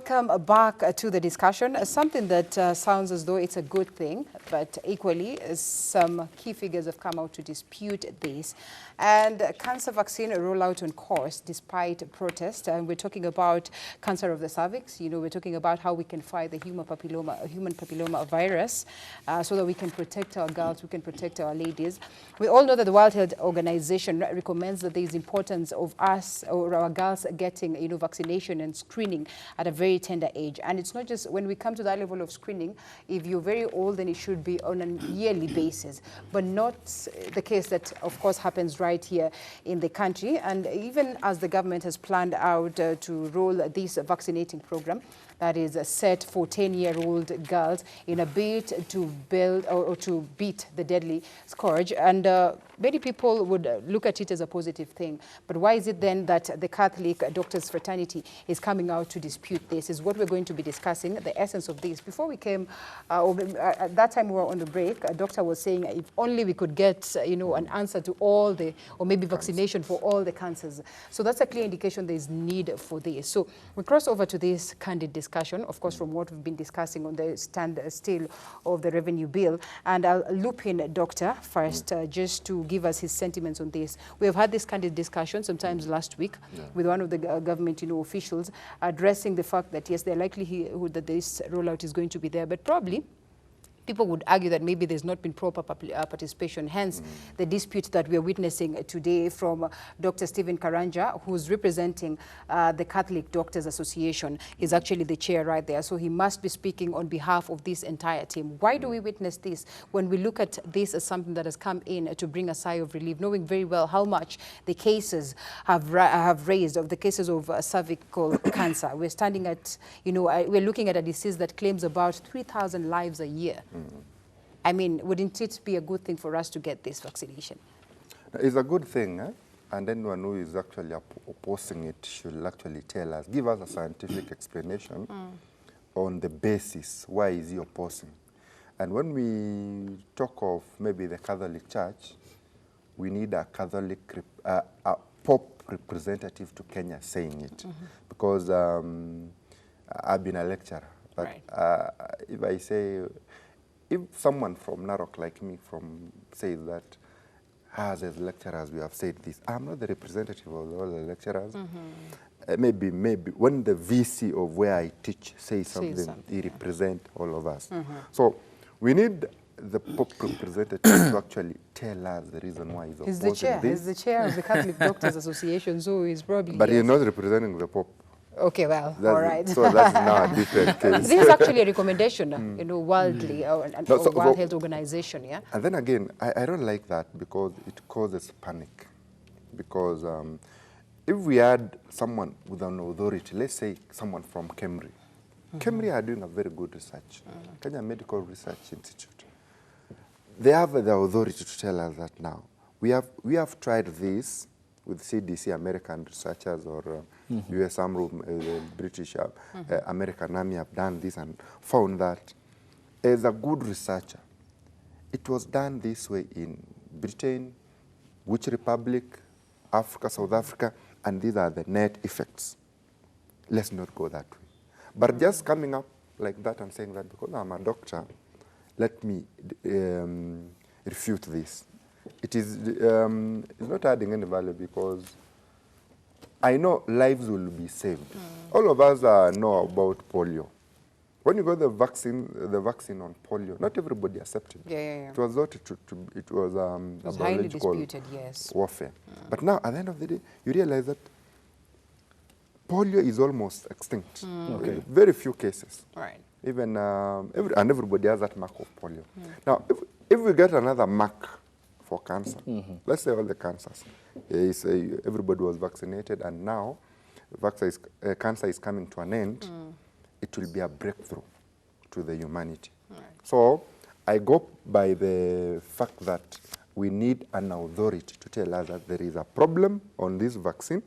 welcome back to the discussion. Something that sounds as though it's a good thing, but equally some key figures have come out to dispute this. And cancer vaccine rollout on course despite protest. And we're talking about cancer of the cervix. You know, we're talking about how we can fight the human papilloma virus so that we can protect our girls, we can protect our ladies. We all know that the World Health Organization recommends that there is importance of us or our girls getting, you know, vaccination and screening at a very tender age. And it's not just when we come to that level of screening, if you're very old, then it should be on a yearly basis, but not the case that, of course, happens right here in the country. And even as the government has planned out to roll this vaccinating program that is set for 10-year-old girls in a bid to build or to beat the deadly scourge. And many people would look at it as a positive thing. But why is it then that the Catholic Doctors Fraternity is coming out to dispute this? Is what we're going to be discussing, the essence of this. Before we came, at that time we were on the break, a doctor was saying if only we could get, you know, an answer to all the, or maybe vaccination for all the cancers. So that's a clear indication there is need for this. So we cross over to this candid discussion, of course, from what we've been discussing on the standstill of the revenue bill. And I'll loop in Doctor first, just to give us his sentiments on this. We have had this candid discussion sometimes last week with one of the government, you know, officials addressing the fact that, yes, the likelihood that this rollout is going to be there, but probably people would argue that maybe there's not been proper participation, hence the dispute that we're witnessing today from Dr. Stephen Karanja, who's representing the Catholic Doctors Association. He's actually the chair right there, so he must be speaking on behalf of this entire team. Why do we witness this when we look at this as something that has come in to bring a sigh of relief, knowing very well how much the cases have raised of the cases of cervical cancer? We're standing at, you know, we're looking at a disease that claims about 3,000 lives a year. I mean, wouldn't it be a good thing for us to get this vaccination? It's a good thing, and anyone who is actually opposing it should actually tell us, give us a scientific explanation on the basis why is he opposing. And when we talk of maybe the Catholic Church, we need a Catholic, a Pope representative to Kenya saying it, because I've been a lecturer. But if I say, if someone from Narok like me says that, as lecturers we have said this, I'm not the representative of all the lecturers. Maybe when the VC of where I teach says something, he represents all of us. So we need the Pope representative to actually tell us the reason why he's opposing this. He's the chair of the Catholic Doctors Association, so he's probably... But he's not representing the Pope. Okay, well, all right. So that's now a different case. This is actually a recommendation, you know, worldly, World Health Organization, yeah? And then again, I don't like that because it causes panic. Because if we had someone with an authority, let's say someone from KEMRI. KEMRI are doing a very good research, Kenya Medical Research Institute. They have the authority to tell us that now. We have tried this with CDC, American researchers, or US Army, British, American Army have done this and found that as a good researcher, it was done this way in Britain, Which Republic, Africa, South Africa, and these are the net effects. Let's not go that way. But just coming up like that and saying that because I'm a doctor, let me refute this. It is it's not adding any value because I know lives will be saved. All of us know about polio. When you got the vaccine on polio, not everybody accepted. Yeah. It was thought it was a highly biological disputed, yes. warfare. But now, at the end of the day, you realize that polio is almost extinct. Okay. Very few cases. Right. Even and everybody has that mark of polio. Now, if we get another mark for cancer, let's say all the cancers, everybody was vaccinated, and now cancer is coming to an end. It will be a breakthrough to the humanity. Right. So I go by the fact that we need an authority to tell us that there is a problem on this vaccine.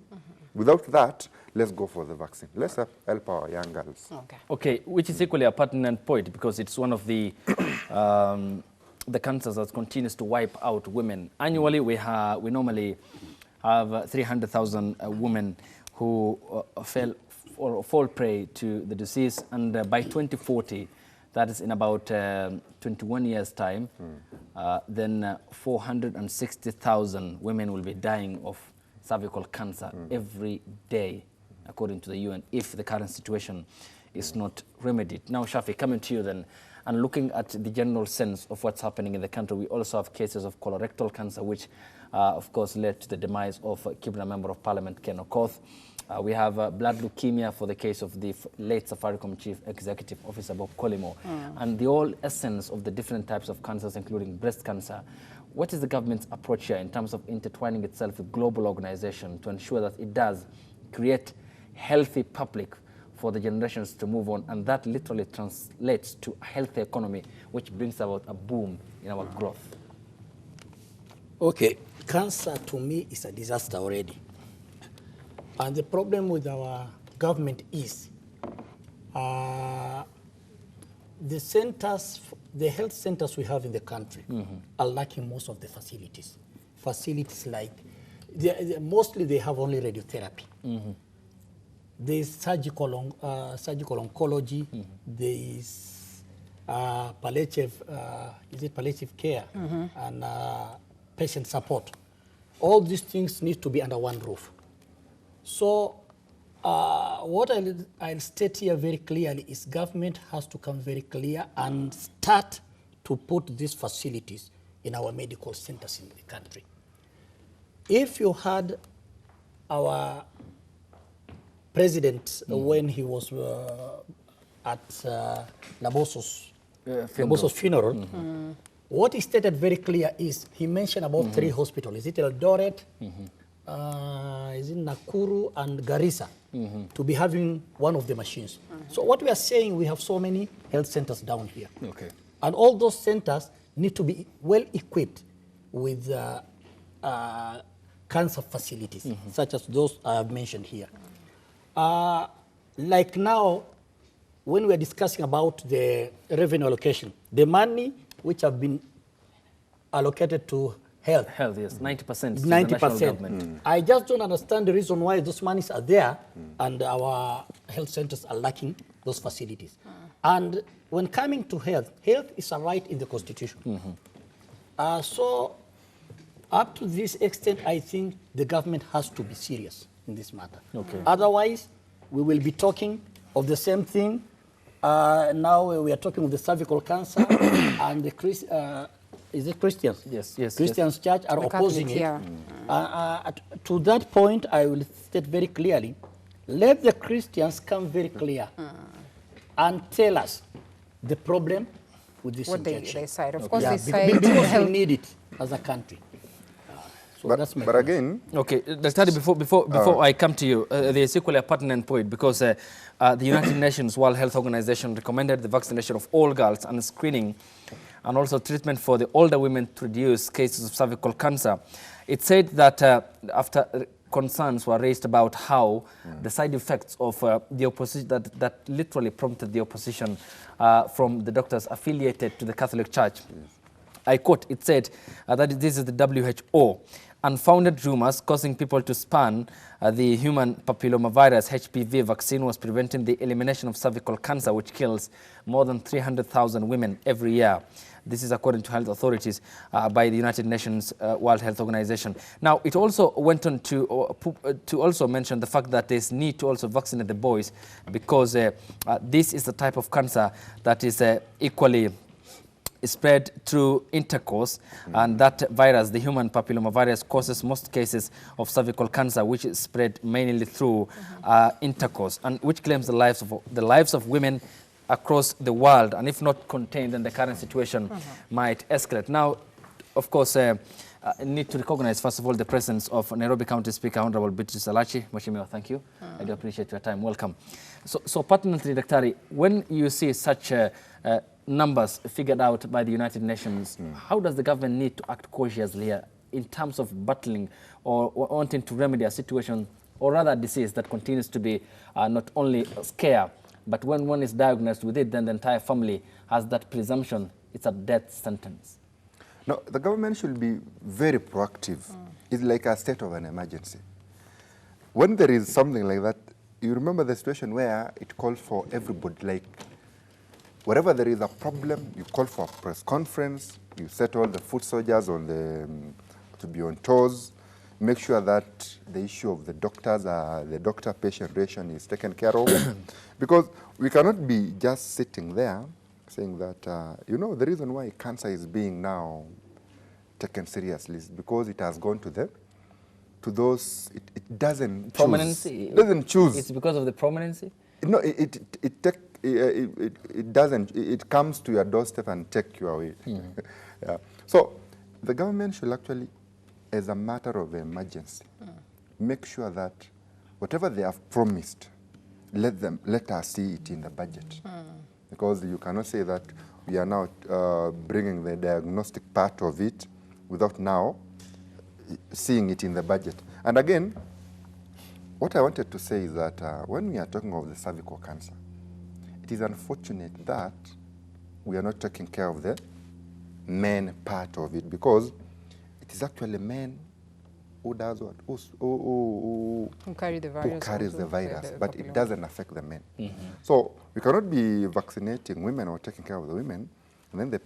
Without that, let's go for the vaccine. Let's help our young girls. Okay, which is equally a pertinent point because it's one of the cancers that continues to wipe out women. Annually, we normally have 300,000 women who fall prey to the disease, and by 2040, that is in about 21 years' time, then 460,000 women will be dying of cervical cancer every day, according to the UN, if the current situation is not remedied. Now, Shafi, coming to you then, and looking at the general sense of what's happening in the country, we also have cases of colorectal cancer, which, of course, led to the demise of Kibra Member of Parliament, Ken Okoth. We have blood leukemia for the case of the late Safaricom Chief Executive Officer, Bob Collymore, and the whole essence of the different types of cancers, including breast cancer. What is the government's approach here in terms of intertwining itself with global organizations to ensure that it does create healthy public for the generations to move on, and that literally translates to a healthy economy, which brings about a boom in our growth? Okay, cancer to me is a disaster already. And the problem with our government is the health centers we have in the country are lacking most of the facilities. Facilities like, mostly they have only radiotherapy. There's surgical oncology, there's palliative care, and patient support. All these things need to be under one roof. So what I'll state here very clearly is government has to come very clear and start to put these facilities in our medical centers in the country. If you had our president when he was at Laboso's funeral, what he stated very clear is he mentioned about 3 hospitals. Is it Eldoret? Is it Nakuru and Garissa to be having one of the machines? So what we are saying, we have so many health centers down here. Okay. And all those centers need to be well equipped with cancer facilities, such as those I have mentioned here. Like now, when we are discussing about the revenue allocation, the money which have been allocated to health. Health, yes, 90% to 90%. the national government. I just don't understand the reason why those monies are there and our health centers are lacking those facilities. And when coming to health, health is a right in the Constitution. So up to this extent, I think the government has to be serious in this matter. Okay. Otherwise, we will be talking of the same thing. Now we are talking of the cervical cancer and the is it Christians? Yes, yes. Christians church are opposing it. To that point, I will state very clearly, let the Christians come very clear and tell us the problem with this injection. They cite. Of course, they cite. Because we need it as a country. So that's my but again... Okay, before I come to you, there is equally a pertinent point because the United Nations World Health Organization recommended the vaccination of all girls and screening and also treatment for the older women to reduce cases of cervical cancer. It said that after concerns were raised about how the side effects of the opposition, that literally prompted the opposition from the doctors affiliated to the Catholic Church. I quote, it said that this is the WHO. Unfounded rumors causing people to spurn the human papillomavirus HPV vaccine was preventing the elimination of cervical cancer, which kills more than 300,000 women every year. This is according to health authorities by the United Nations World Health Organization. Now, it also went on to also mention the fact that there's need to also vaccinate the boys because this is the type of cancer that is equally spread through intercourse, and that virus, the human papillomavirus, causes most cases of cervical cancer, which is spread mainly through intercourse, and which claims the lives of women across the world, and if not contained, then the current situation might escalate. Now, of course, I need to recognize, first of all, the presence of Nairobi County Speaker, Honorable Beatrice Alachi. Mheshimiwa, thank you. I do appreciate your time. Welcome. So pertinently, Daktari, when you see such numbers figured out by the United Nations, how does the government need to act cautiously here in terms of battling or wanting to remedy a situation or rather a disease that continues to be not only scare, but when one is diagnosed with it, then the entire family has that presumption it's a death sentence? No, the government should be very proactive. It's like a state of an emergency. when there is something like that, you remember the situation where it calls for everybody, like wherever there is a problem, you call for a press conference, you set all the foot soldiers on the, to be on toes, make sure that the issue of the doctors, the doctor-patient relation is taken care of. Because we cannot be just sitting there saying that, you know, the reason why cancer is being now taken seriously is because it has gone to those, it doesn't Prominency? choose. It doesn't choose. It's because of the prominency? No, it doesn't. It comes to your doorstep and take you away. Yeah. So the government should actually, as a matter of emergency, make sure that whatever they have promised, let us see it in the budget. Because you cannot say that we are now bringing the diagnostic part of it without now seeing it in the budget. And again, what I wanted to say is that when we are talking of the cervical cancer, it is unfortunate that we are not taking care of the men part of it, because it is actually men who does what? Who carry the virus. Who carries the virus, but it popular. doesn't affect the men. So we cannot be vaccinating women or taking care of the women, and then the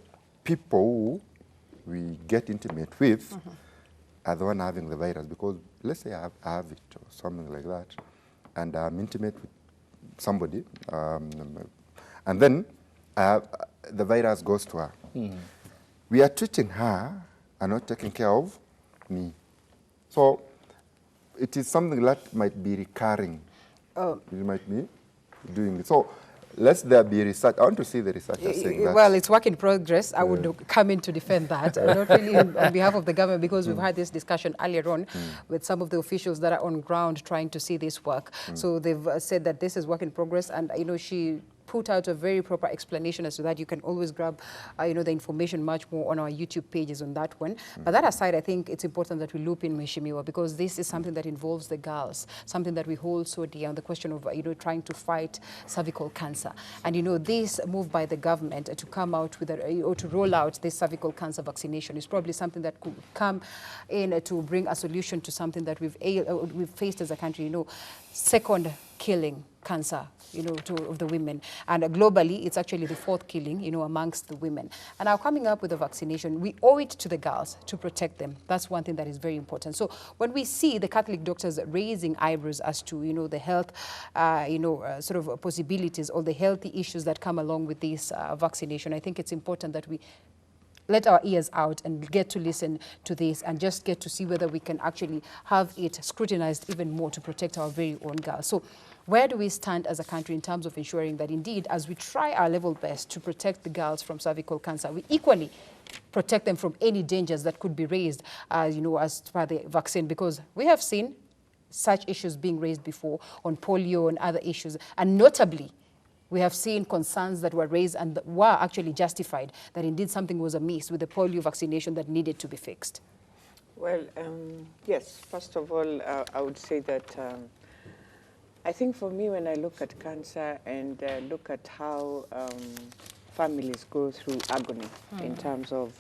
people who we get intimate with are the one having the virus. Because let's say I have it or something like that, and I'm intimate with somebody, and then the virus goes to her. We are treating her and not taking care of me. So it is something that might be recurring. You might be doing it. So let there be research. I want to see the researchers saying that. Well, it's work in progress. I would come in to defend that, not really on behalf of the government, because we've had this discussion earlier on with some of the officials that are on ground trying to see this work. So they've said that this is work in progress, and you know, she put out a very proper explanation as to that. You can always grab, you know, the information much more on our YouTube pages on that one. But that aside, I think it's important that we loop in Mheshimiwa, because this is something that involves the girls, something that we hold so dear, on the question of, you know, trying to fight cervical cancer. And, you know, this move by the government to come out with, or to roll out this cervical cancer vaccination is probably something that could come in to bring a solution to something that we've faced as a country, you know, second killing cancer, you know, of the women. And globally, it's actually the fourth killing, you know, amongst the women. And now coming up with the vaccination, we owe it to the girls to protect them. That's one thing that is very important. So when we see the Catholic doctors raising eyebrows as to, you know, the health, sort of possibilities or the healthy issues that come along with this vaccination, I think it's important that we let our ears out and get to listen to this and just get to see whether we can actually have it scrutinized even more to protect our very own girls. So where do we stand as a country in terms of ensuring that indeed, as we try our level best to protect the girls from cervical cancer, we equally protect them from any dangers that could be raised, you know, as per the vaccine? Because we have seen such issues being raised before on polio and other issues, and notably, we have seen concerns that were raised and that were actually justified, that indeed something was amiss with the polio vaccination that needed to be fixed. Well, yes, first of all, I would say that I think for me, when I look at cancer and look at how families go through agony in terms of,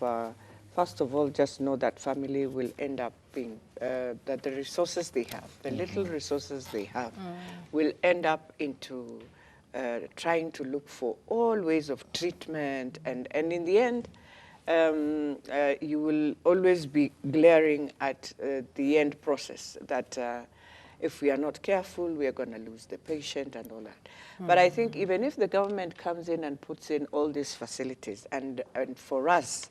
first of all, just know that family will end up being, that the resources they have, the little resources they have, will end up into trying to look for all ways of treatment, and in the end, you will always be glaring at the end process that if we are not careful, we are going to lose the patient and all that. But I think even if the government comes in and puts in all these facilities, and for us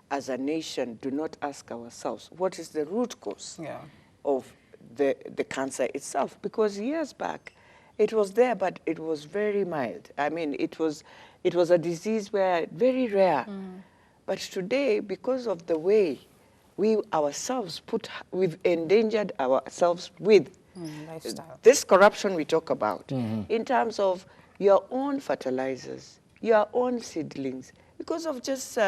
as a nation, do not ask ourselves, what is the root cause of the cancer itself? Because years back, it was there, but it was very mild. I mean, it was a disease where very rare. But today, because of the way we ourselves we've endangered ourselves with this corruption we talk about, in terms of your own fertilizers, your own seedlings, because of just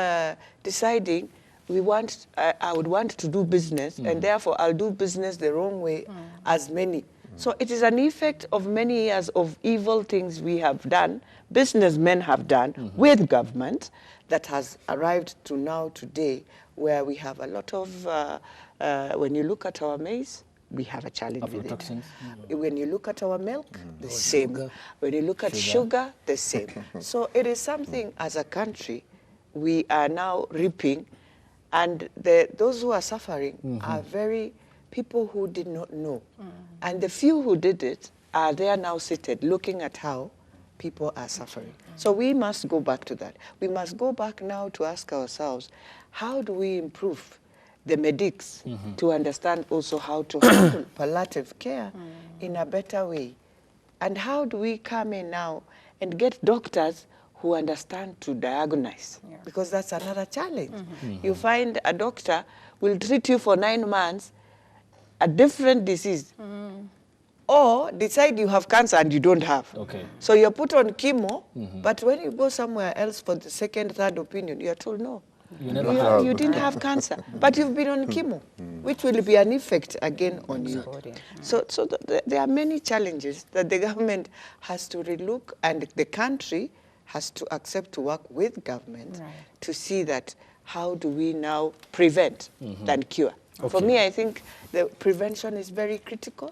deciding I would want to do business, and therefore I'll do business the wrong way as many. So it is an effect of many years of evil things we have done, businessmen have done with government, that has arrived to now today, where we have a lot of, when you look at our maize, we have a challenge with it. Aflatoxins. When you look at our milk, the same. sugar. When you look at sugar, the same. So it is something as a country we are now reaping, and those who are suffering are very people who did not know. And the few who did it are there now seated looking at how people are suffering. So we must go back to that. We must go back now to ask ourselves, how do we improve the medics to understand also how to handle palliative care in a better way? And how do we come in now and get doctors who understand to diagnose? Because that's another challenge. You find a doctor will treat you for 9 months, a different disease, or decide you have cancer and you don't have. Okay. So you're put on chemo, but when you go somewhere else for the second, third opinion, you're told no. You didn't have cancer, but you've been on chemo, which will be an effect again on you. So there are many challenges that the government has to relook, and the country has to accept to work with government to see that how do we now prevent than cure. For me, I think the prevention is very critical.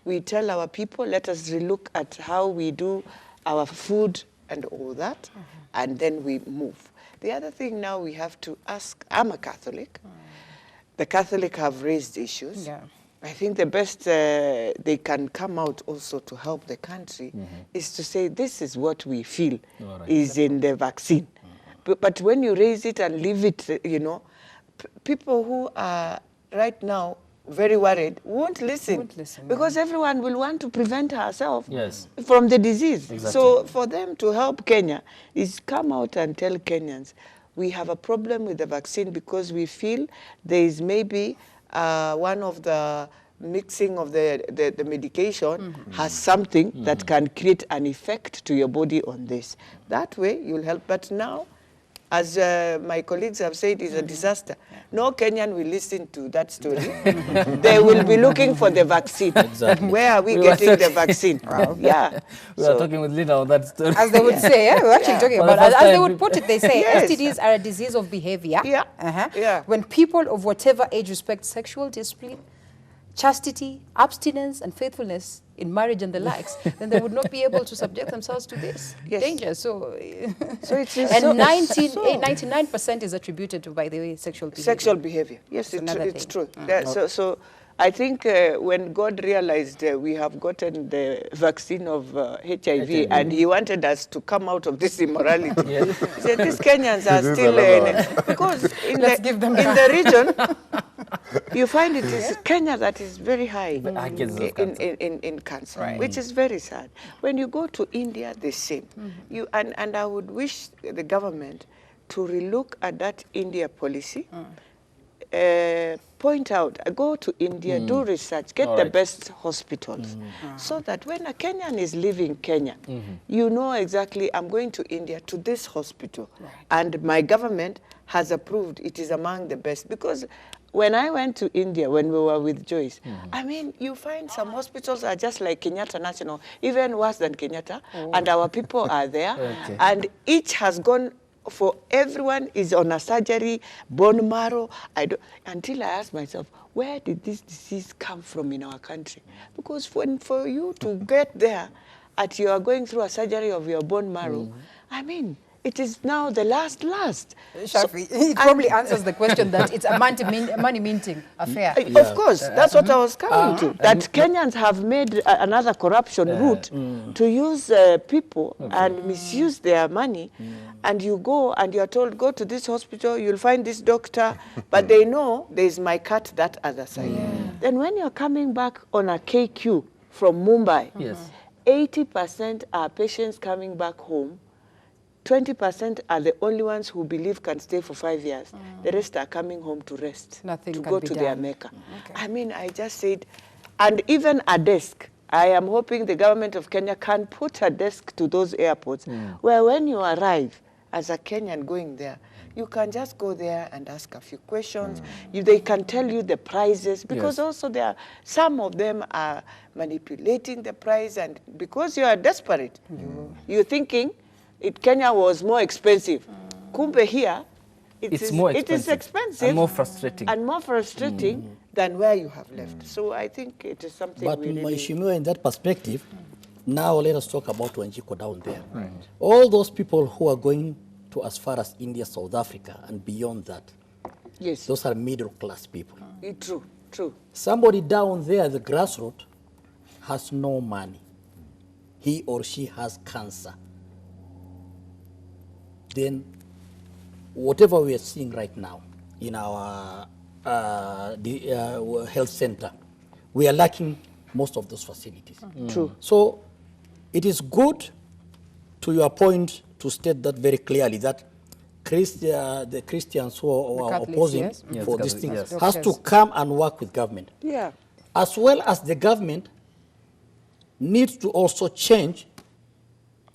We tell our people, let us relook at how we do our food and all that, and then we move. The other thing now we have to ask, I'm a Catholic. The Catholic have raised issues. I think the best they can come out also to help the country is to say, this is what we feel is in the vaccine. But when you raise it and leave it, you know, people who are right now very worried won't listen, because everyone will want to prevent herself from the disease. So for them to help Kenya is come out and tell Kenyans, we have a problem with the vaccine because we feel there is maybe one of the mixing of the medication has something that can create an effect to your body on this. That way you'll help. But now, as my colleagues have said, it's a disaster. No Kenyan will listen to that story. They will be looking for the vaccine. Where are we getting the vaccine? We are talking with Linda on that story. As they would say, we're actually talking about, as they would put it, they say STDs are a disease of behavior. When people of whatever age respect sexual discipline, chastity, abstinence, and faithfulness in marriage and the likes, then they would not be able to subject themselves to this danger. So it's and 99% is attributed to, by the way, sexual behavior. Sexual behavior. Yes, it's true. So I think when God realized we have gotten the vaccine of HIV, and he wanted us to come out of this immorality, he said, these Kenyans are still, because in the region, you find it is Kenya that is very high in cancer, which is very sad. When you go to India, the same. And I would wish the government to relook at that India policy, point out, go to India, do research, get the best hospitals, so that when a Kenyan is leaving Kenya, you know exactly, I'm going to India to this hospital, and my government has approved it is among the best. Because when I went to India, when we were with Joyce, I mean, you find some hospitals are just like Kenyatta National, even worse than Kenyatta, and our people are there, and each has gone for everyone is on a surgery, bone marrow. Until I asked myself, where did this disease come from in our country? Because for you to get there, you are going through a surgery of your bone marrow, I mean, it is now the last. Shafi, it probably answers the question that it's a money-minting affair. Of course, that's what I was coming to. That Kenyans have made another corruption route to use people and misuse their money. And you go and you are told, go to this hospital, you'll find this doctor, but they know there's my cut that other side. Then when you're coming back on a KQ from Mumbai, 80% are patients coming back home. 20% are the only ones who believe can stay for 5 years. The rest are coming home to rest, to go to their Mecca. I mean, I just said, and even a desk. I am hoping the government of Kenya can put a desk to those airports where when you arrive as a Kenyan going there, you can just go there and ask a few questions. They can tell you the prices, because also some of them are manipulating the price, and because you are desperate, you're thinking, Kenya was more expensive. Kumbe here, it is expensive. And more frustrating. And more frustrating than where you have left. So I think it is something But we really... Mheshimiwa, in that perspective, now let us talk about Wanjiko down there. Right. All those people who are going to as far as India, South Africa, and beyond that, Yes. those are middle-class people. True, true. Somebody down there, the grassroots, has no money. He or she has cancer. Then whatever we are seeing right now in our health center, we are lacking most of those facilities. True. So it is good, to your point, to state that very clearly, that the Christians who are Catholics, opposing yes. Yes, for the this Catholics, thing yes. has to Doctors. come and work with government. Yeah. As well as the government needs to also change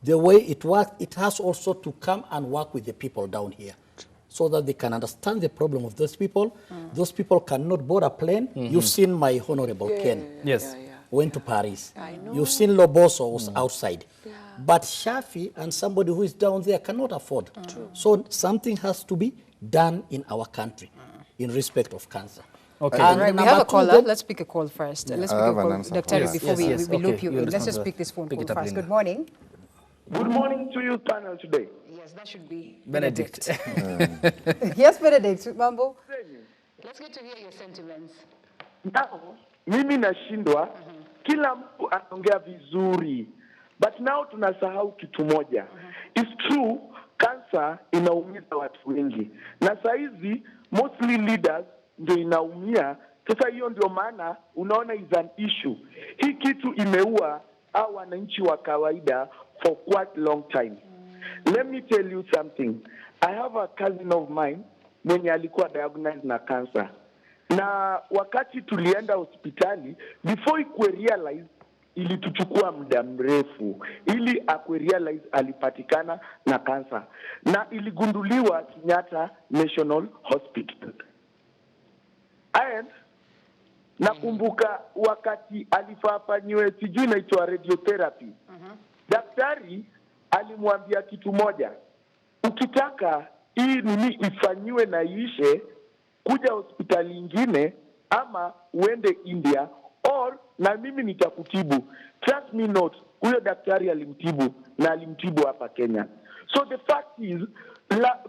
the way it works. It has also to come and work with the people down here so that they can understand the problem of those people. Those people cannot board a plane. You've seen my Honorable Ken Yes. went to Paris. I know. You've seen Loboso was outside. But Shafi and somebody who is down there cannot afford. So something has to be done in our country in respect of cancer. Okay. And Right, we number have a two, caller. then- Let's pick a call first. Let's I pick a have an call, answer Dr. for that. before Yes, we okay, loop you you in. Let's respond just to pick this phone pick call it up, first. Linda. Good morning. Good morning to you, panel today. Yes, that should be Benedict. Yes, Benedict. Mambo. Let's get to hear your sentiments. Now, mimi nashindwa, kila mtu anaongea vizuri, but now tunasahau kitu moja. It's true, cancer inaumiza watu wengi, na saizi mostly leaders ndio inaumia. Sasa hiyo ndio maana unaona is an issue. Hii kitu imeua au wananchi wa kawaida for quite long time. Let me tell you something. I have a cousin of mine mwenye alikuwa diagnosed na cancer. Na wakati tulienda hospitali, before ikuwe realize, ilituchukua muda mrefu ili akwe realize alipatikana na cancer. Na iligunduliwa Kenyatta National Hospital. And nakumbuka wakati alifanyiwe sijui inaitwa radiotherapy. Daktari alimwambia kitu moja. Ukitaka hii nini ifanyiwe na iishe, kuja hospitali ingine ama uende India, or na mimi nitakutibu. Trust me not, huyo daktari alimtibu na alimtibu hapa Kenya. So the fact is,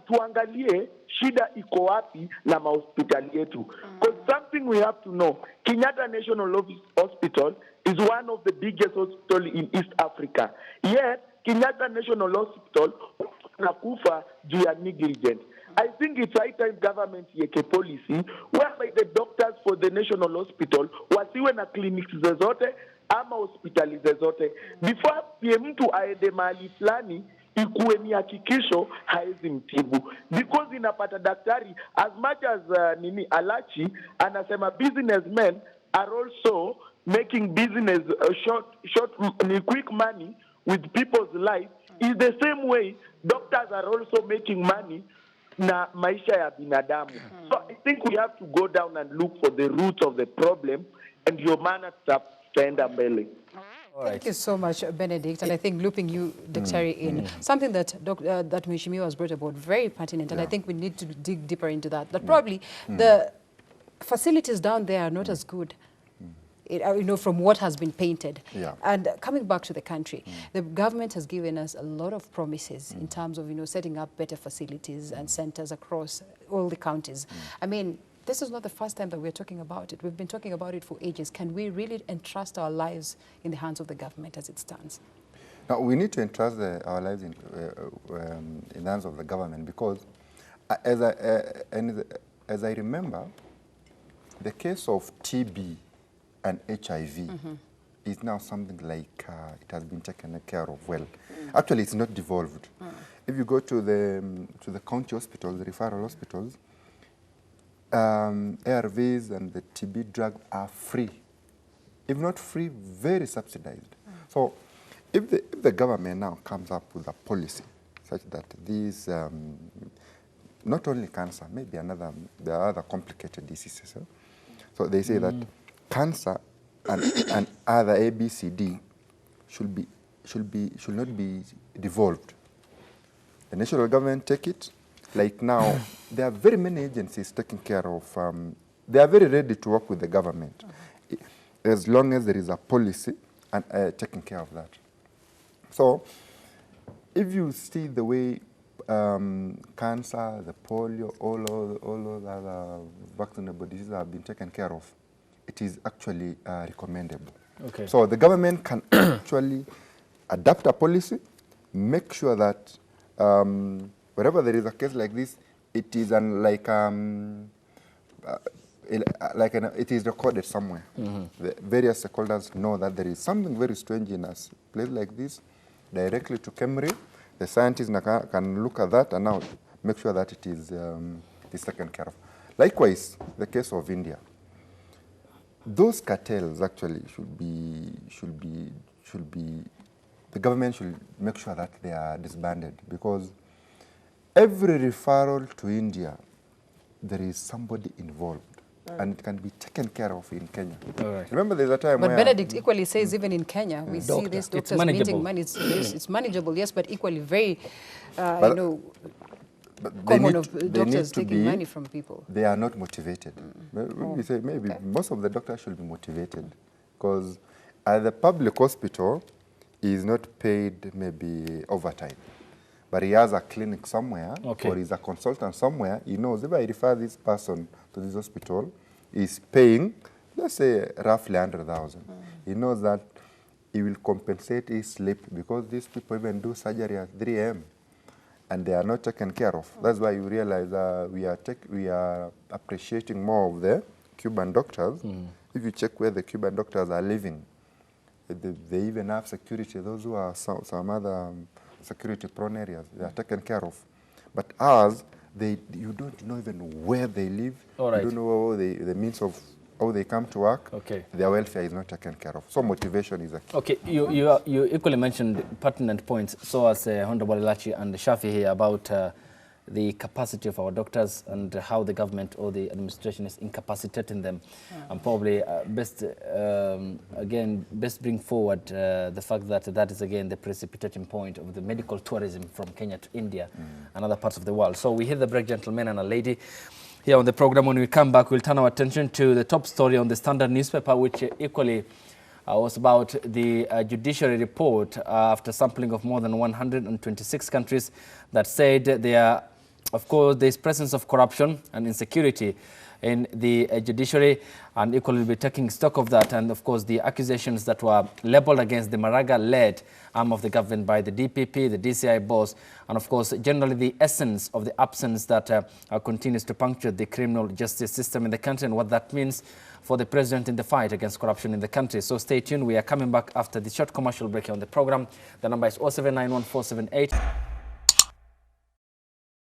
tuangalie shida iko wapi na mahospitali yetu. Because something we have to know, Kenyatta National Hospital is one of the biggest hospitals in East Africa. Yet, Kenyatta National Hospital nakufa juu ya negligent. I think it's high time government yeke policy whereby the doctors for the national hospital wasiwe na clinics zozote ama hospitali zozote. Before mtu aende mahali fulani, ikuwe ni hakikisho haezi mtibu. Because inapata daktari, as much as Alachi anasema businessmen are also making business quick money with people's life, is the same way doctors are also making money na maisha ya binadamu. So I think we have to go down and look for the roots of the problem, and your maana tutaenda mbele. Thank you so much, Benedict. And I think looping you, Dr. in, something that that Mheshimiwa has brought about, very pertinent, and I think we need to dig deeper into that. That probably the facilities down there are not as good, from what has been painted. Yeah. And coming back to the country, the government has given us a lot of promises in terms of, setting up better facilities and centers across all the counties. I mean, this is not the first time that we're talking about it. We've been talking about it for ages. Can we really entrust our lives in the hands of the government as it stands? Now, we need to entrust our lives in the hands of the government because, as I remember, the case of TB and HIV is now something like it has been taken care of well. Actually, it's not devolved. If you go to the county hospitals, the referral hospitals, ARVs and the TB drug are free. If not free, very subsidized. So if the government now comes up with a policy such that these, not only cancer, maybe there are other complicated diseases. So they say that cancer and other ABCD should not be devolved. The national government take it. Like now, there are very many agencies taking care of they are very ready to work with the government, as long as there is a policy and taking care of that. So, if you see the way cancer, the polio, all other vaccinable diseases have been taken care of, it is actually recommendable. Okay. So the government can actually adapt a policy, make sure that wherever there is a case like this, it is it is recorded somewhere. The various stakeholders know that there is something very strange in a place like this, directly to KEMRI. The scientists can look at that and now make sure that it is taken care of. Likewise, the case of India. Those cartels actually should be, the government should make sure that they are disbanded, because every referral to India, there is somebody involved. And it can be taken care of in Kenya. Right. Remember, there's a time But where... Benedict equally says even in Kenya, we see these doctors manageable. meeting money. It's manageable, yes, but equally very, But- you know, But they common need of to- they doctors need to taking be- money from people. They are not motivated. We say maybe most of the doctors should be motivated, because at the public hospital, he is not paid maybe overtime. But he has a clinic somewhere, Okay. or he's a consultant somewhere. He knows if I refer this person to this hospital, he's paying, let's say, roughly 100,000. He knows that he will compensate his sleep, because these people even do surgery at 3 a.m. and they are not taken care of. That's why you realize we are appreciating more of the Cuban doctors. If you check where the Cuban doctors are living, they even have security. Those who are some other security-prone areas, they are taken care of. But ours, you don't know even where they live. All right. You don't know the means of how they come to work. Okay. Their welfare is not taken care of. So motivation is a key. Okay, you equally mentioned pertinent points, so as Honorable Elachi and Shafi here, about the capacity of our doctors and how the government or the administration is incapacitating them. And probably best bring forward the fact that that is again the precipitating point of the medical tourism from Kenya to India and other parts of the world. So we hit the break, gentlemen and a lady. Here on the program, when we come back, we'll turn our attention to the top story on the Standard newspaper, which equally was about the judiciary report after sampling of more than 126 countries that said there, of course, there is presence of corruption and insecurity in the judiciary, and equally will be taking stock of that, and of course the accusations that were labeled against the Maraga-led arm of the government by the DPP, the DCI boss, and of course generally the essence of the absence that continues to puncture the criminal justice system in the country, and what that means for the president in the fight against corruption in the country. So stay tuned. We are coming back after the short commercial break on the program. The number is 0791 478